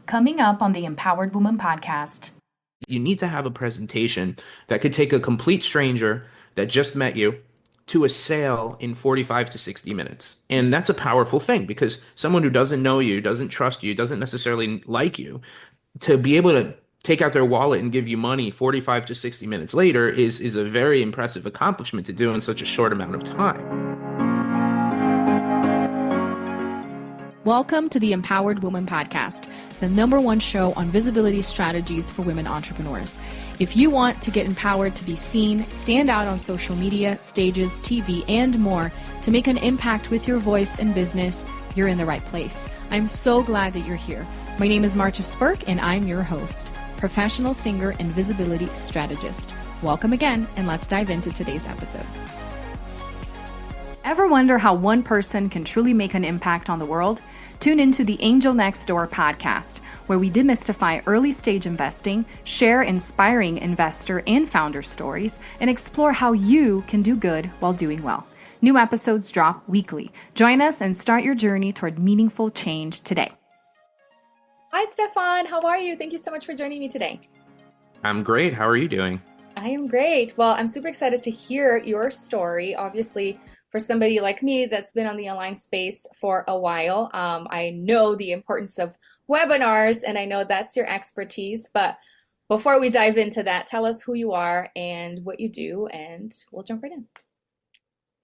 Coming up on the Empowered Woman podcast. You need to have a presentation that could take a complete stranger that just met you to a sale in 45 to 60 minutes. And that's a powerful thing because someone who doesn't know you, doesn't trust you, doesn't necessarily like you, to be able to take out their wallet and give you money 45 to 60 minutes later is a very impressive accomplishment to do in such a short amount of time. Welcome to the Empowered Woman podcast, the #1 show on visibility strategies for women entrepreneurs. If you want to get empowered to be seen, stand out on social media, stages, TV, and more to make an impact with your voice and business, you're in the right place. I'm so glad that you're here. My name is Marcia Spurk, and I'm your host, professional singer and visibility strategist. Welcome again, and let's dive into today's episode. Ever wonder how one person can truly make an impact on the world? Tune into the Angel Next Door podcast, where we demystify early stage investing, share inspiring investor and founder stories, and explore how you can do good while doing well. New episodes drop weekly. Join us and start your journey toward meaningful change today. Hi, Stefan. How are you? Thank you so much for joining me today. I'm great. How are you doing? I am great. Well, I'm super excited to hear your story. Obviously, for somebody like me that's been on the online space for a while, I know the importance of webinars, and I know that's your expertise. But before we dive into that, tell us who you are and what you do, and we'll jump right in.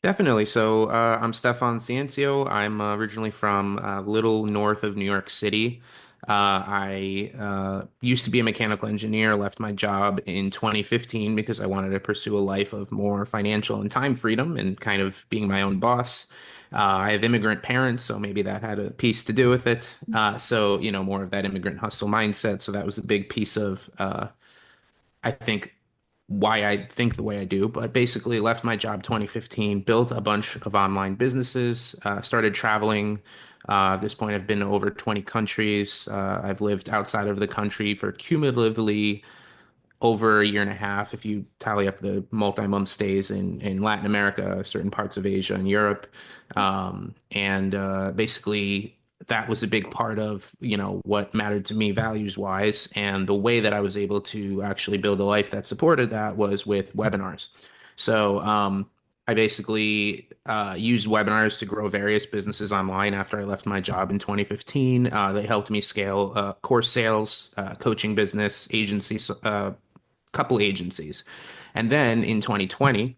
Definitely. So I'm Stefan Ciancio. I'm originally from a little north of New York City. I used to be a mechanical engineer, left my job in 2015 because I wanted to pursue a life of more financial and time freedom and kind of being my own boss. I have immigrant parents, so maybe that had a piece to do with it. More of that immigrant hustle mindset. So that was a big piece of, I think, why I think the way I do, but basically left my job 2015, built a bunch of online businesses, started traveling. At this point, I've been to over 20 countries. I've lived outside of the country for cumulatively over a year and a half, if you tally up the multi-month stays in Latin America, certain parts of Asia and Europe. Basically, that was a big part of, what mattered to me values-wise. And the way that I was able to actually build a life that supported that was with webinars. So I basically used webinars to grow various businesses online after I left my job in 2015. They helped me scale course sales, coaching business, agencies, couple agencies. And then in 2020,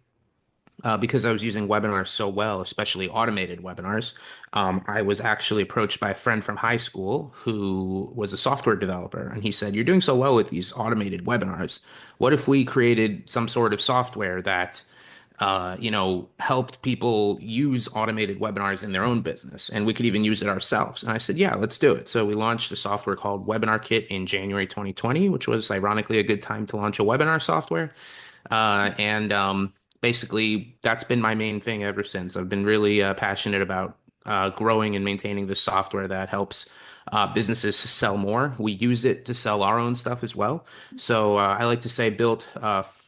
because I was using webinars so well, especially automated webinars, I was actually approached by a friend from high school who was a software developer. And he said, "You're doing so well with these automated webinars. What if we created some sort of software that helped people use automated webinars in their own business, and we could even use it ourselves?" And I said, "Yeah, let's do it." So we launched a software called WebinarKit in January 2020, which was ironically a good time to launch a webinar software. Basically, that's been my main thing ever since. I've been really passionate about growing and maintaining this software that helps businesses sell more. We use it to sell our own stuff as well. So I like to say built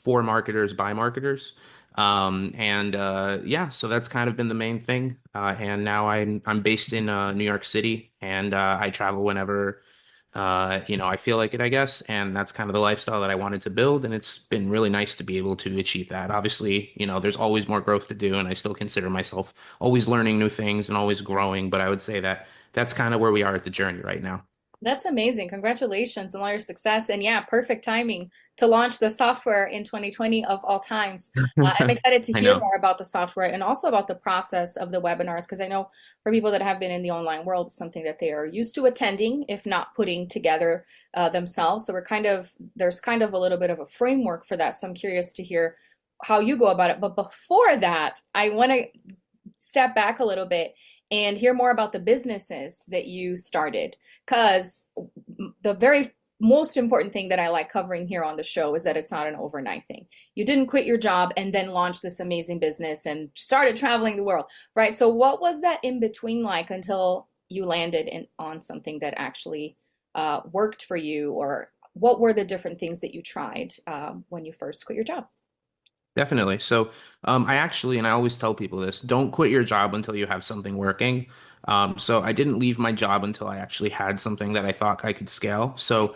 for marketers by marketers. So that's kind of been the main thing. And now I'm based in New York City, and I travel whenever I feel like it, I guess. And that's kind of the lifestyle that I wanted to build. And it's been really nice to be able to achieve that. Obviously, there's always more growth to do, and I still consider myself always learning new things and always growing. But I would say that that's kind of where we are at the journey right now. That's amazing. Congratulations on all your success. And yeah, perfect timing to launch the software in 2020 of all times. I'm excited to I hear know. more about the software and also about the process of the webinars, because I know for people that have been in the online world, it's something that they are used to attending, if not putting together themselves. So there's kind of a little bit of a framework for that. So I'm curious to hear how you go about it. But before that, I want to step back a little bit and hear more about the businesses that you started. Because the very most important thing that I like covering here on the show is that it's not an overnight thing. You didn't quit your job and then launch this amazing business and started traveling the world, right? So what was that in between like until you landed on something that actually worked for you? Or what were the different things that you tried when you first quit your job? Definitely. So, I actually, and I always tell people this, don't quit your job until you have something working. So I didn't leave my job until I actually had something that I thought I could scale. So,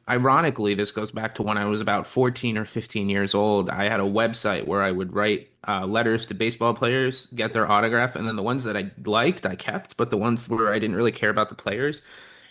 ironically, this goes back to when I was about 14 or 15 years old. I had a website where I would write letters to baseball players, get their autograph, and then the ones that I liked, I kept, but the ones where I didn't really care about the players,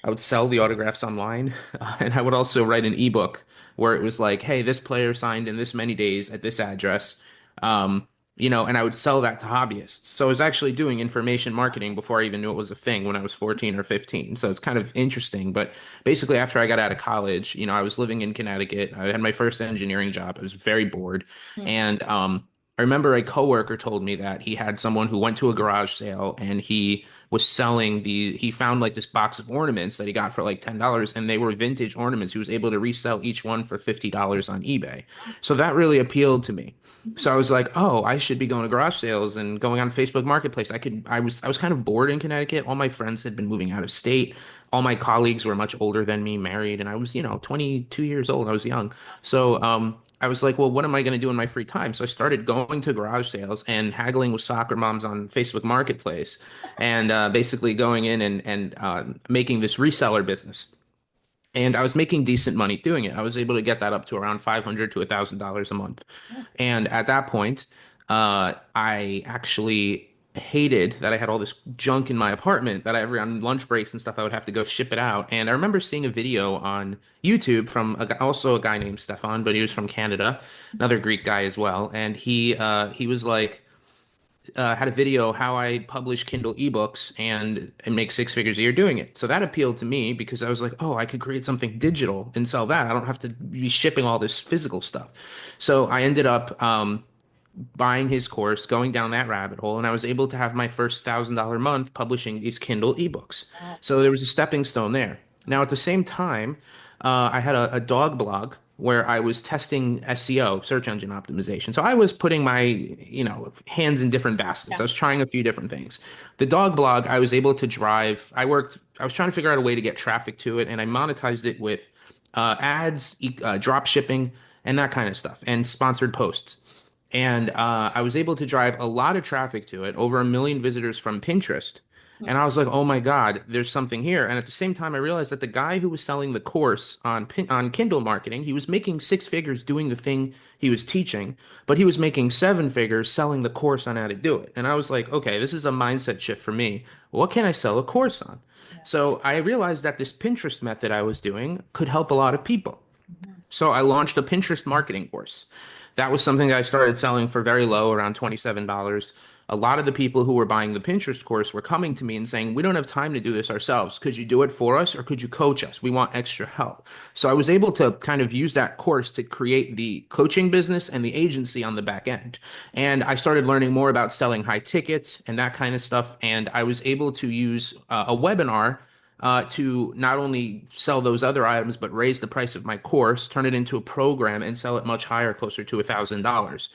I would sell the autographs online, and I would also write an ebook where it was like, "Hey, this player signed in this many days at this address," um, and I would sell that to hobbyists. So I was actually doing information marketing before I even knew it was a thing when I was 14 or 15. So it's kind of interesting. But basically, after I got out of college, I was living in Connecticut. I had my first engineering job. I was very bored, Hmm. and I remember a coworker told me that he had someone who went to a garage sale and he was selling he found like this box of ornaments that he got for like $10 and they were vintage ornaments. He was able to resell each one for $50 on eBay. So that really appealed to me. So I was like, oh, I should be going to garage sales and going on Facebook Marketplace. I was kind of bored in Connecticut. All my friends had been moving out of state. All my colleagues were much older than me, married, and I was, 22 years old. I was young. So I was like, well, what am I going to do in my free time? So I started going to garage sales and haggling with soccer moms on Facebook Marketplace and basically going in and making this reseller business. And I was making decent money doing it. I was able to get that up to around $500 to $1,000 a month. Nice. And at that point, I actually hated that I had all this junk in my apartment that on lunch breaks and stuff, I would have to go ship it out. And I remember seeing a video on YouTube from also a guy named Stefan, but he was from Canada, another Greek guy as well. And he was like, had a video how I publish Kindle ebooks and make six figures a year doing it. So that appealed to me because I was like, oh, I could create something digital and sell that. I don't have to be shipping all this physical stuff. So I ended up buying his course, going down that rabbit hole, and I was able to have my first $1,000 month publishing these Kindle ebooks. Wow. So there was a stepping stone there. Now, at the same time, I had a dog blog where I was testing SEO, search engine optimization. So I was putting my, hands in different baskets. Yeah. I was trying a few different things. The dog blog, I was able to drive. I was trying to figure out a way to get traffic to it, and I monetized it with ads, drop shipping, and that kind of stuff, and sponsored posts. And I was able to drive a lot of traffic to it, over 1 million visitors from Pinterest. Hmm. And I was like, oh my God, there's something here. And at the same time, I realized that the guy who was selling the course on Kindle marketing, he was making six figures doing the thing he was teaching, but he was making seven figures selling the course on how to do it. And I was like, okay, this is a mindset shift for me. What can I sell a course on? Yeah. So I realized that this Pinterest method I was doing could help a lot of people. Mhm. So I launched a Pinterest marketing course. That was something that I started selling for very low, around $27. A lot of the people who were buying the Pinterest course were coming to me and saying, we don't have time to do this ourselves. Could you do it for us or could you coach us? We want extra help. So I was able to kind of use that course to create the coaching business and the agency on the back end. And I started learning more about selling high tickets and that kind of stuff. And I was able to use a webinar to not only sell those other items, but raise the price of my course, turn it into a program, and sell it much higher, closer to $1,000.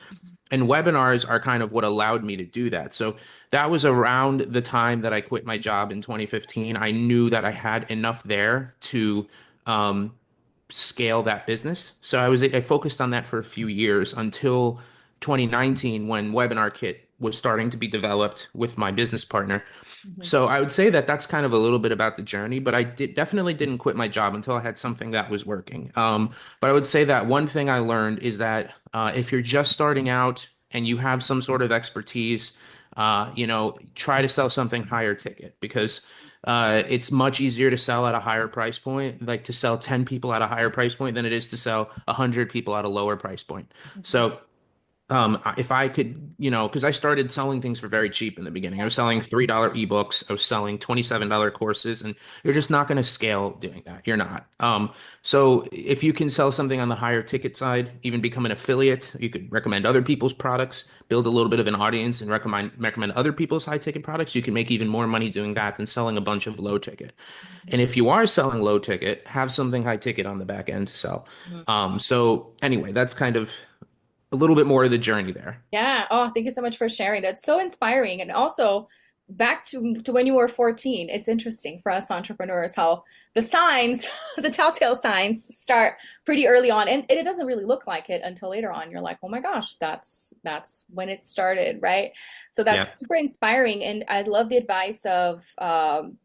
And webinars are kind of what allowed me to do that. So that was around the time that I quit my job in 2015. I knew that I had enough there to um, scale that business. So I focused on that for a few years until 2019 when WebinarKit was starting to be developed with my business partner. Mhm. So I would say that that's kind of a little bit about the journey, but definitely didn't quit my job until I had something that was working. But I would say that one thing I learned is that if you're just starting out and you have some sort of expertise, try to sell something higher ticket because it's much easier to sell at a higher price point, like to sell 10 people at a higher price point than it is to sell 100 people at a lower price point. Mhm. So if I could, because I started selling things for very cheap in the beginning. I was selling $3 ebooks. I was selling $27 courses, and you're just not going to scale doing that. You're not. So if you can sell something on the higher ticket side, even become an affiliate, you could recommend other people's products, build a little bit of an audience, and recommend other people's high ticket products. You can make even more money doing that than selling a bunch of low ticket. And if you are selling low ticket, have something high ticket on the back end to sell. Mhm. So anyway, that's kind of a little bit more of the journey there. Yeah. Oh, thank you so much for sharing. That's so inspiring. And also, back to when you were 14, it's interesting for us entrepreneurs how the signs, the telltale signs start pretty early on, and it doesn't really look like it until later on. You're like, oh my gosh, that's when it started, right? So Yeah. that's super inspiring, and I love the advice of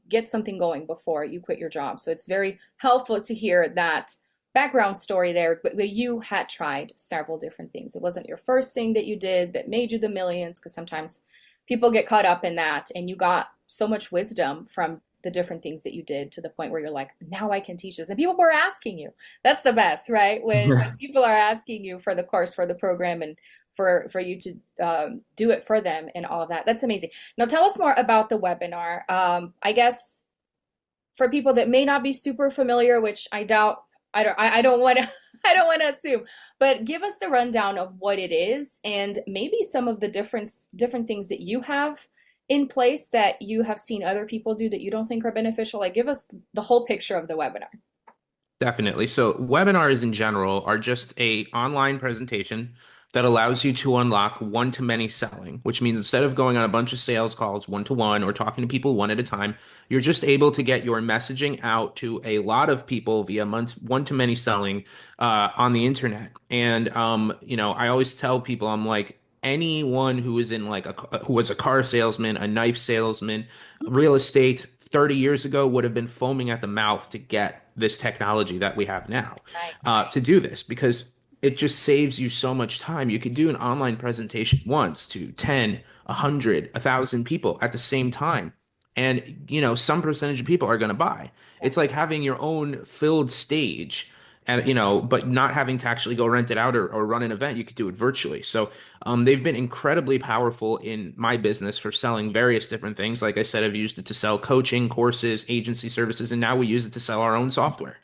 get something going before you quit your job. So it's very helpful to hear that background story there, but where you had tried several different things. It wasn't your first thing that you did that made you the millions, because sometimes people get caught up in that, and you got so much wisdom from the different things that you did to the point where you're like, now I can teach this. And people were asking you. That's the best, right? When people are asking you for the course, for the program, and for you to do it for them and all of that. That's amazing. Now tell us more about the webinar. I guess for people that may not be super familiar, which I doubt, I don't want to I don't want to assume, but give us the rundown of what it is and maybe some of the different things that you have in place that you have seen other people do that you don't think are beneficial. Like give us the whole picture of the webinar. Definitely. So webinars in general are just a online presentation that allows you to unlock one-to-many selling, which means instead of going on a bunch of sales calls one-to-one or talking to people one at a time, you're just able to get your messaging out to a lot of people via one-to-many selling on the internet. And I always tell people, I'm like, anyone who is in who was a car salesman, a knife salesman, real estate 30 years ago would have been foaming at the mouth to get this technology that we have now Right. to do this, because it just saves you so much time. You could do an online presentation once to 10, 100, 1,000 people at the same time. And, some percentage of people are going to buy. Yeah. It's like having your own filled stage and, but not having to actually go rent it out or run an event. You could do it virtually. So they've been incredibly powerful in my business for selling various different things. Like I said, I've used it to sell coaching, courses, agency services, and now we use it to sell our own software.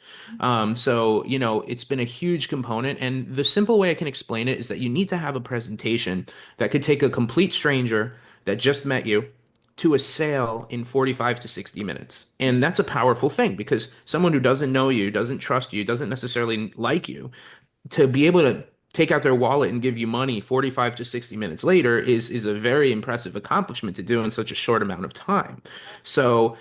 So, it's been a huge component. And the simple way I can explain it is that you need to have a presentation that could take a complete stranger that just met you to a sale in 45 to 60 minutes. And that's a powerful thing, because someone who doesn't know you, doesn't trust you, doesn't necessarily like you, to be able to take out their wallet and give you money 45 to 60 minutes later is a very impressive accomplishment to do in such a short amount of time. So,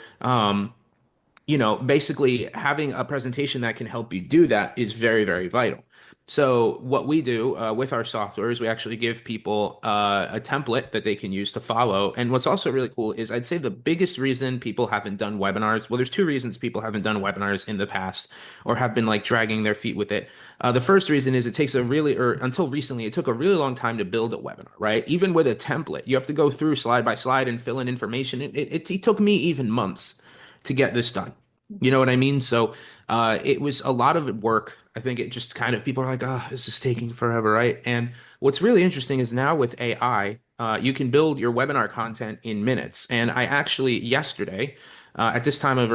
basically having a presentation that can help you do that is very, very vital. So what we do with our software is we actually give people a template that they can use to follow. And what's also really cool is I'd say the biggest reason people haven't done webinars, well, there's two reasons people haven't done webinars in the past or have been like dragging their feet with it. The first reason is it takes until recently, it took a really long time to build a webinar, right? Even with a template, you have to go through slide by slide and fill in information. It took me even months to get this done. You know what I mean? So it was a lot of work. I think it just kind of, people are like, oh, this is taking forever, right? And what's really interesting is now with AI, you can build your webinar content in minutes. And I actually yesterday, at this time of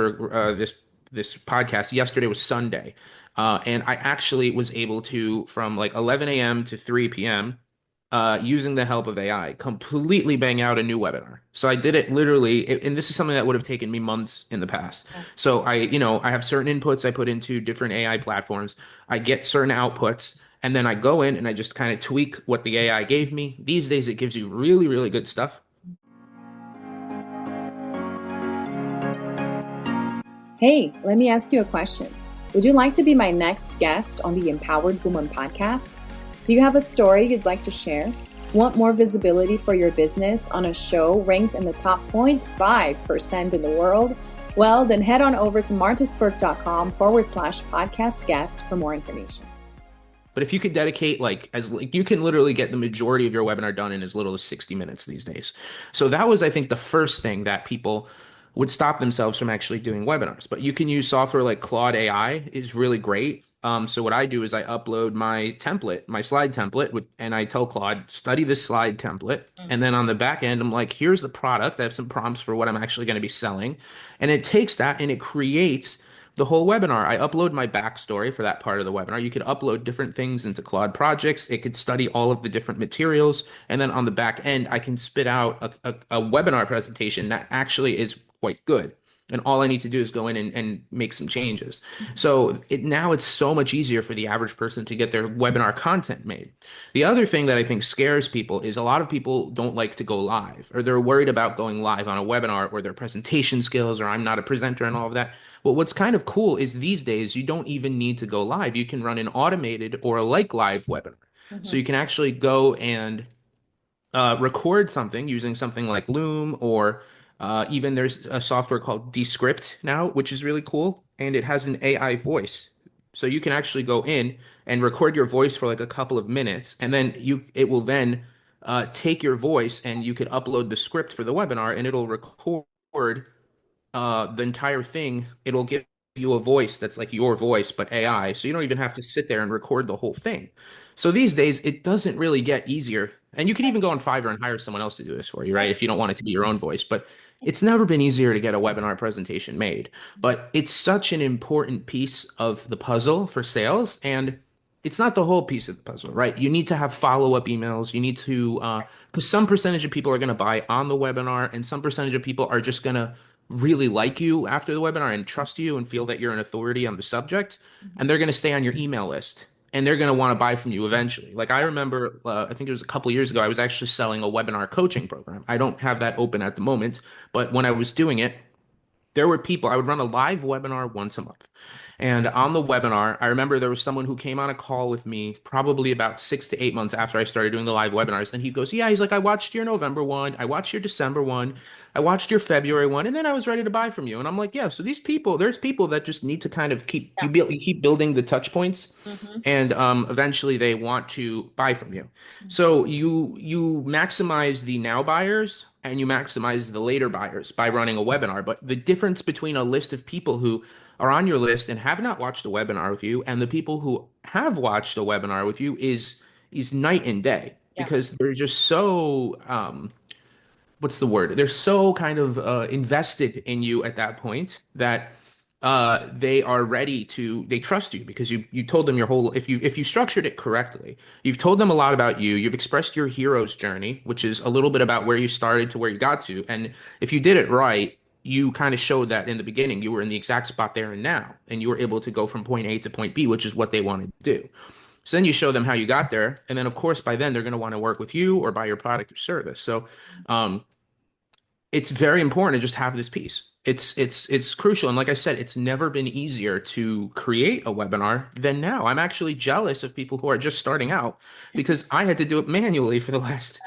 this podcast, yesterday was Sunday, and I actually was able to, from like 11 a.m. to 3 p.m., using the help of AI, completely bang out a new webinar. So I did it literally, and this is something that would have taken me months in the past. So I have certain inputs I put into different AI platforms. I get certain outputs, and then I go in and I just kind of tweak what the AI gave me. These days, it gives you really, really good stuff. Hey, let me ask you a question. Would you like to be my next guest on the Empowered Woman podcast? Do you have a story you'd like to share? Want more visibility for your business on a show ranked in the top 0.5% in the world? Well, then head on over to martaspurk.com/podcast guest for more information. But if you could dedicate you can literally get the majority of your webinar done in as little as 60 minutes these days. So that was, I think, the first thing that people would stop themselves from actually doing webinars. But you can use software like Claude AI is really great. So what I do is I upload my template, my slide template, and I tell Claude, study this slide template. And then on the back end, I'm like, here's the product. I have some prompts for what I'm actually going to be selling. And it takes that and it creates the whole webinar. I upload my backstory for that part of the webinar. You could upload different things into Claude projects. It could study all of the different materials. And then on the back end, I can spit out a webinar presentation that actually is quite good. and all I need to do is go in and make some changes. So now it's so much easier for the average person to get their webinar content made. The other thing that I think scares people is a lot of people don't like to go live, or they're worried about going live on a webinar, or their presentation skills, or I'm not a presenter and all of that. Well, what's kind of cool is these days you don't even need to go live. You can run an automated or a like live webinar. So Mm-hmm. you can actually go and record something using something like Loom, or even there's a software called Descript now, which is really cool, and it has an AI voice. So you can actually go in and record your voice for like a couple of minutes, and then it will then take your voice, and you could upload the script for the webinar, and it'll record the entire thing. It'll give you a voice that's like your voice, but AI. So you don't even have to sit there and record the whole thing. So these days, it doesn't really get easier. And you can even go on Fiverr and hire someone else to do this for you, right? Right. If you don't want it to be your own voice. But it's never been easier to get a webinar presentation made. But it's such an important piece of the puzzle for sales. And it's not the whole piece of the puzzle, right? You need to have follow-up emails. You need to, because some percentage of people are going to buy on the webinar, and some percentage of people are just going to really like you after the webinar and trust you and feel that you're an authority on the subject, Mm-hmm. and they're going to stay on your email list, and they're going to want to buy from you eventually. Like I remember, I think it was a couple years ago, I was actually selling a webinar coaching program. I don't have that open at the moment, but when I was doing it, there were people, I would run a live webinar once a month. And on the webinar, I remember there was someone who came on a call with me probably about 6 to 8 months after I started doing the live webinars. And he goes, yeah, he's like, I watched your November one, I watched your December one, I watched your February one, and then I was ready to buy from you. And I'm like, yeah, so these people, there's people that just need to kind of Yeah. you keep building the touch points, Mm-hmm. and eventually they want to buy from you. Mm-hmm. So you maximize the now buyers and you maximize the later buyers by running a webinar. But the difference between a list of people who are on your list and have not watched a webinar with you and the people who have watched a webinar with you is night and day, Yeah. because they're just so what's the word? They're so kind of invested in you at that point that they are ready to, they trust you because you told them your whole, if you structured it correctly, you've told them a lot about you, you've expressed your hero's journey, which is a little bit about where you started to where you got to, and if you did it right, you kind of showed that in the beginning you were in the exact spot there and now, and you were able to go from point A to point B, which is what they wanted to do. So then you show them how you got there, and then of course by then they're going to want to work with you or buy your product or service. So um, it's very important to just have this piece. It's crucial. And like I said, it's never been easier to create a webinar than now. I'm actually jealous of people who are just starting out because I had to do it manually for the last,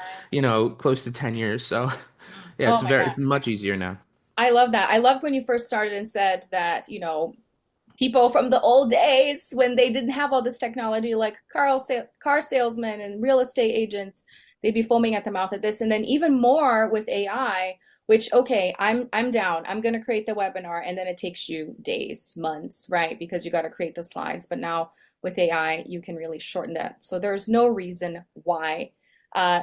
close to 10 years. So yeah, Oh my it's God. much easier now. I love that. I loved when you first started and said that, people from the old days when they didn't have all this technology, like car salesmen and real estate agents, they'd be foaming at the mouth at this. And then even more with AI, which, okay, I'm down. I'm going to create the webinar, and then it takes you days, months, right? Because you got to create the slides. But now with AI, you can really shorten that. So there's no reason why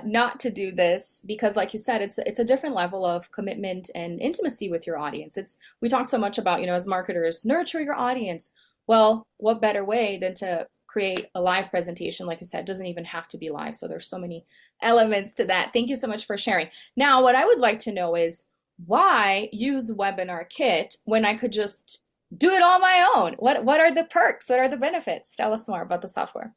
not to do this, because like you said, it's a different level of commitment and intimacy with your audience. It's We talk so much about, as marketers, nurture your audience. Well, what better way than to create a live presentation? Like you said, it doesn't even have to be live. So there's so many elements to that. Thank you so much for sharing. Now, what I would like to know is, why use WebinarKit when I could just do it on my own? What are the perks? What are the benefits? Tell us more about the software.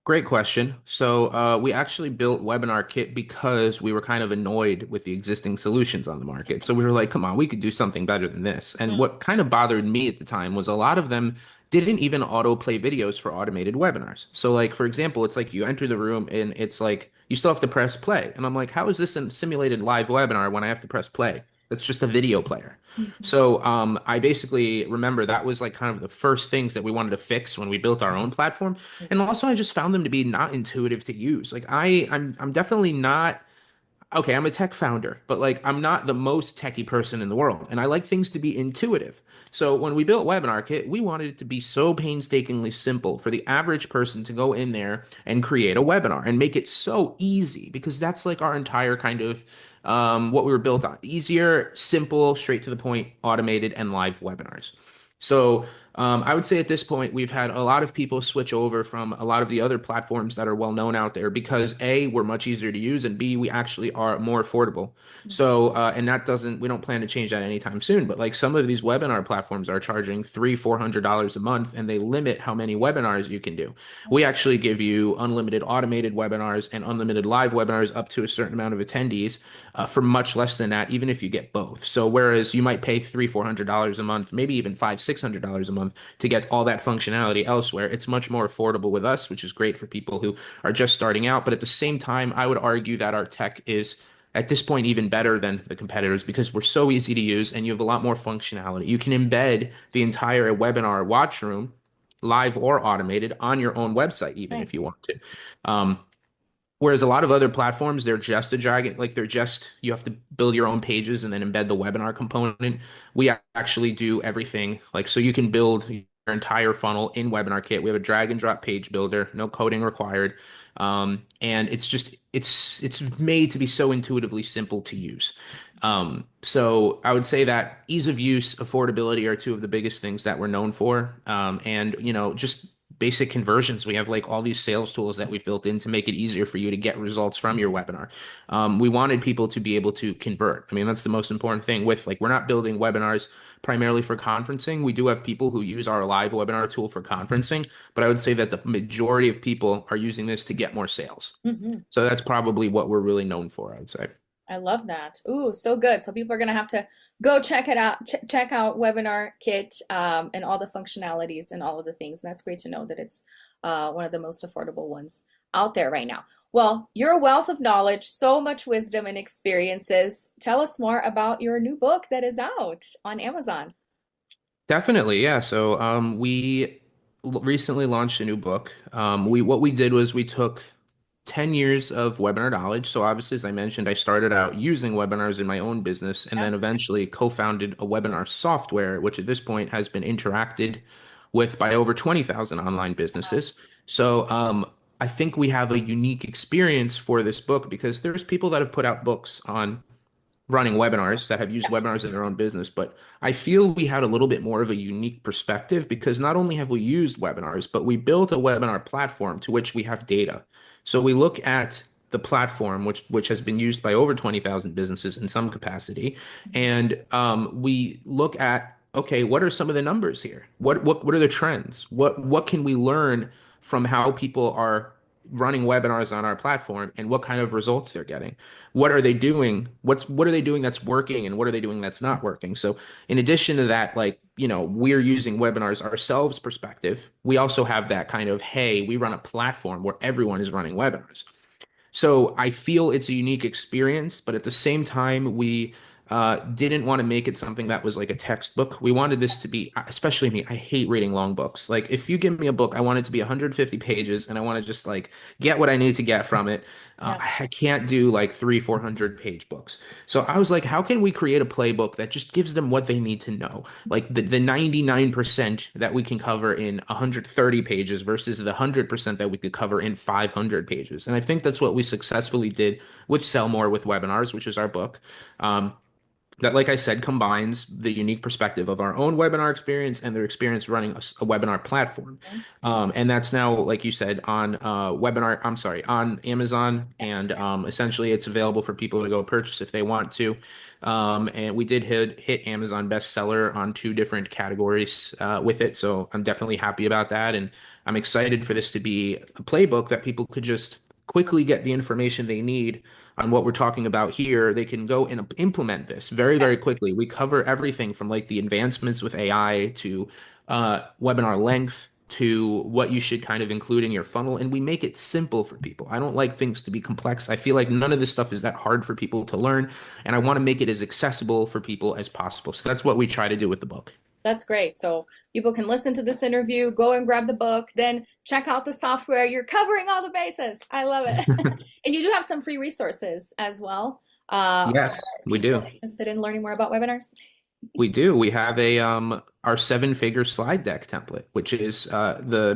Great question. So we actually built WebinarKit because we were kind of annoyed with the existing solutions on the market. So we were like, come on, we could do something better than this. And what kind of bothered me at the time was a lot of them didn't even autoplay videos for automated webinars. So like, for example, it's like you enter the room and it's like you still have to press play. And I'm like, how is this a simulated live webinar when I have to press play? That's just a video player. Mhm. So I basically remember that was like kind of the first things that we wanted to fix when we built our own platform. And also I just found them to be not intuitive to use. Like I'm definitely not, okay, I'm a tech founder, but like I'm not the most techie person in the world, and I like things to be intuitive. So when we built WebinarKit, we wanted it to be so painstakingly simple for the average person to go in there and create a webinar and make it so easy, because that's like our entire kind of what we were built on: easier, simple, straight to the point, automated, and live webinars. So I would say at this point, we've had a lot of people switch over from a lot of the other platforms that are well known out there because A, we're much easier to use, and B, we actually are more affordable. So, and that doesn't, we don't plan to change that anytime soon. But like some of these webinar platforms are charging $300-400 a month, and they limit how many webinars you can do. We actually give you unlimited automated webinars and unlimited live webinars up to a certain amount of attendees for much less than that, even if you get both. So, whereas you might pay $300-400 a month, maybe even $500-600 a month to get all that functionality elsewhere. It's much more affordable with us, which is great for people who are just starting out. But at the same time, I would argue that our tech is at this point even better than the competitors because we're so easy to use and you have a lot more functionality. You can embed the entire webinar watch room, live or automated, on your own website, even if you want to. Whereas a lot of other platforms, they're just a drag, like they're just, you have to build your own pages and then embed the webinar component. We actually do everything. Like, so you can build your entire funnel in WebinarKit. We have a drag and drop page builder, no coding required. And it's just, it's made to be so intuitively simple to use. So I would say that ease of use, affordability are two of the biggest things that we're known for. And, you know, just basic conversions. We have like all these sales tools that we've built in to make it easier for you to get results from your webinar. We wanted people to be able to convert. I mean, that's the most important thing with like, we're not building webinars primarily for conferencing. We do have people who use our live webinar tool for conferencing, but I would say that the majority of people are using this to get more sales. So that's probably what we're really known for, I would say. I love that. Ooh, so good. So people are going to have to go check it out, check out WebinarKit and all the functionalities and all of the things. And that's great to know that it's one of the most affordable ones out there right now. Well, you're a wealth of knowledge, so much wisdom and experiences. Tell us more about your new book that is out on Amazon. Definitely, yeah. So we recently launched a new book. What we did was we took 10 years of webinar knowledge. So obviously, as I mentioned, I started out using webinars in my own business and then eventually co-founded a webinar software, which at this point has been interacted with by over 20,000 online businesses. So I think we have a unique experience for this book because there's people that have put out books on running webinars that have used webinars in their own business, but I feel we had a little bit more of a unique perspective because not only have we used webinars, but we built a webinar platform to which we have data. So we look at the platform, which has been used by over 20,000 businesses in some capacity, and we look at, okay, what are some of the numbers here? What are the trends? What can we learn from how people are running webinars on our platform and what kind of results they're getting? What are they doing? What are they doing that's working and what are they doing that's not working? So in addition to that, like, you know, we're using webinars ourselves perspective. We also have that kind of, hey, we run a platform where everyone is running webinars. So I feel it's a unique experience, but at the same time, we didn't want to make it something that was like a textbook. We wanted this to be, especially me, I hate reading long books. Like if you give me a book, I want it to be 150 pages and I want to just like get what I need to get from it. I can't do like 300-400 page books. So I was like, how can we create a playbook that just gives them what they need to know? Like the 99% that we can cover in 130 pages versus the 100% that we could cover in 500 pages. And I think that's what we successfully did with Sell More with Webinars, which is our book. That, like I said, combines the unique perspective of our own webinar experience and their experience running a webinar platform. And that's now, like you said, on on Amazon. And essentially it's available for people to go purchase if they want to. And we did hit Amazon bestseller on 2 different categories with it. So I'm definitely happy about that. And I'm excited for this to be a playbook that people could just quickly get the information they need on what we're talking about here. They can go and implement this very, very quickly. We cover everything from like the advancements with AI to webinar length to what you should kind of include in your funnel. And we make it simple for people. I don't like things to be complex. I feel like none of this stuff is that hard for people to learn. And I want to make it as accessible for people as possible. So that's what we try to do with the book. That's great. So people can listen to this interview, go and grab the book, then check out the software. You're covering all the bases. I love it. And you do have some free resources as well. Yes, we do. Interested in learning more about webinars? We do. We have our 7-figure slide deck template, which is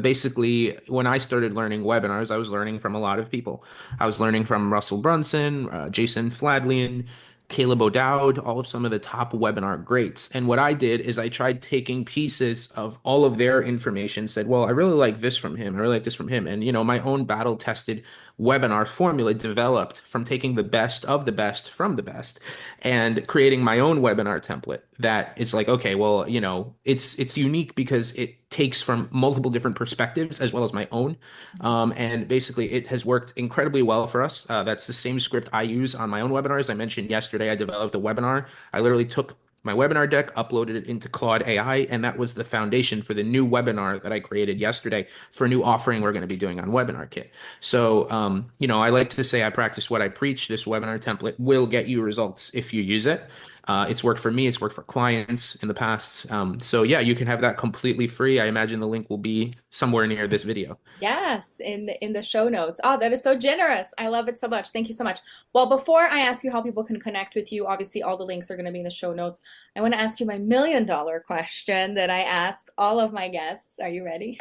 basically when I started learning webinars, I was learning from a lot of people. I was learning from Russell Brunson, Jason Fladlien, Caleb O'Dowd, all of some of the top webinar greats. And what I did is I tried taking pieces of all of their information, said, well, I really like this from him. I really like this from him. And, my own battle tested webinar formula developed from taking the best of the best from the best and creating my own webinar template that is like, okay, well, it's unique because it takes from multiple different perspectives as well as my own. And basically it has worked incredibly well for us. That's the same script I use on my own webinars. I mentioned yesterday I developed a webinar. I literally took my webinar deck, uploaded it into Claude AI, and that was the foundation for the new webinar that I created yesterday for a new offering we're going to be doing on WebinarKit. So, I like to say I practice what I preach. This webinar template will get you results if you use it. It's worked for me. It's worked for clients in the past. So yeah, you can have that completely free. I imagine the link will be somewhere near this video. Yes, in the show notes. Oh, that is so generous. I love it so much. Thank you so much. Well, before I ask you how people can connect with you, obviously all the links are going to be in the show notes. I want to ask you my $1 million question that I ask all of my guests. Are you ready?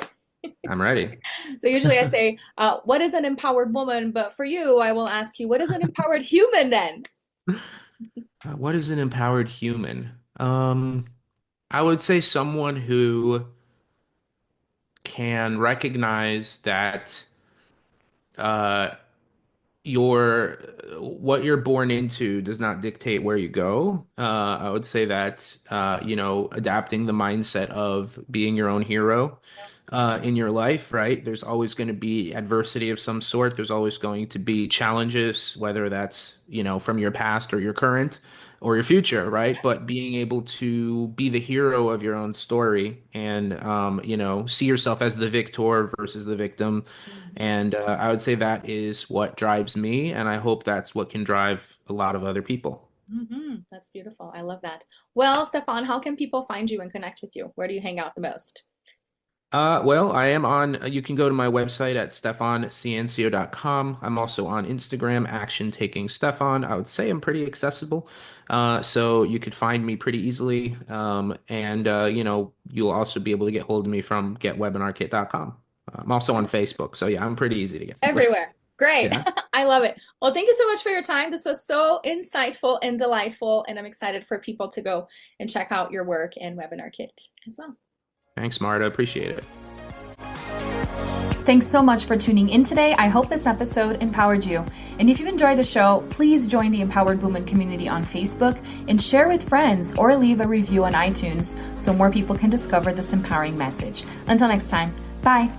I'm ready. So usually I say, what is an empowered woman? But for you, I will ask you, what is an empowered human then? What is an empowered human? I would say someone who can recognize that uh, your what you're born into does not dictate where you go. I would say that adapting the mindset of being your own hero in your life, right? There's always going to be adversity of some sort. There's always going to be challenges, whether that's, from your past or your current or your future, right? But being able to be the hero of your own story and, see yourself as the victor versus the victim. And I would say that is what drives me. And I hope that's what can drive a lot of other people. That's beautiful. I love that. Well, Stefan, how can people find you and connect with you? Where do you hang out the most? Well, I am you can go to my website at stefanciancio.com. I'm also on Instagram, Action Taking Stefan. I would say I'm pretty accessible. So you could find me pretty easily. And you'll also be able to get hold of me from getwebinarkit.com. I'm also on Facebook. So yeah, I'm pretty easy to get. Everywhere. Great. Yeah. I love it. Well, thank you so much for your time. This was so insightful and delightful. And I'm excited for people to go and check out your work and WebinarKit as well. Thanks, Marta. Appreciate it. Thanks so much for tuning in today. I hope this episode empowered you. And if you enjoyed the show, please join the Empowered Woman community on Facebook and share with friends or leave a review on iTunes so more people can discover this empowering message. Until next time, bye.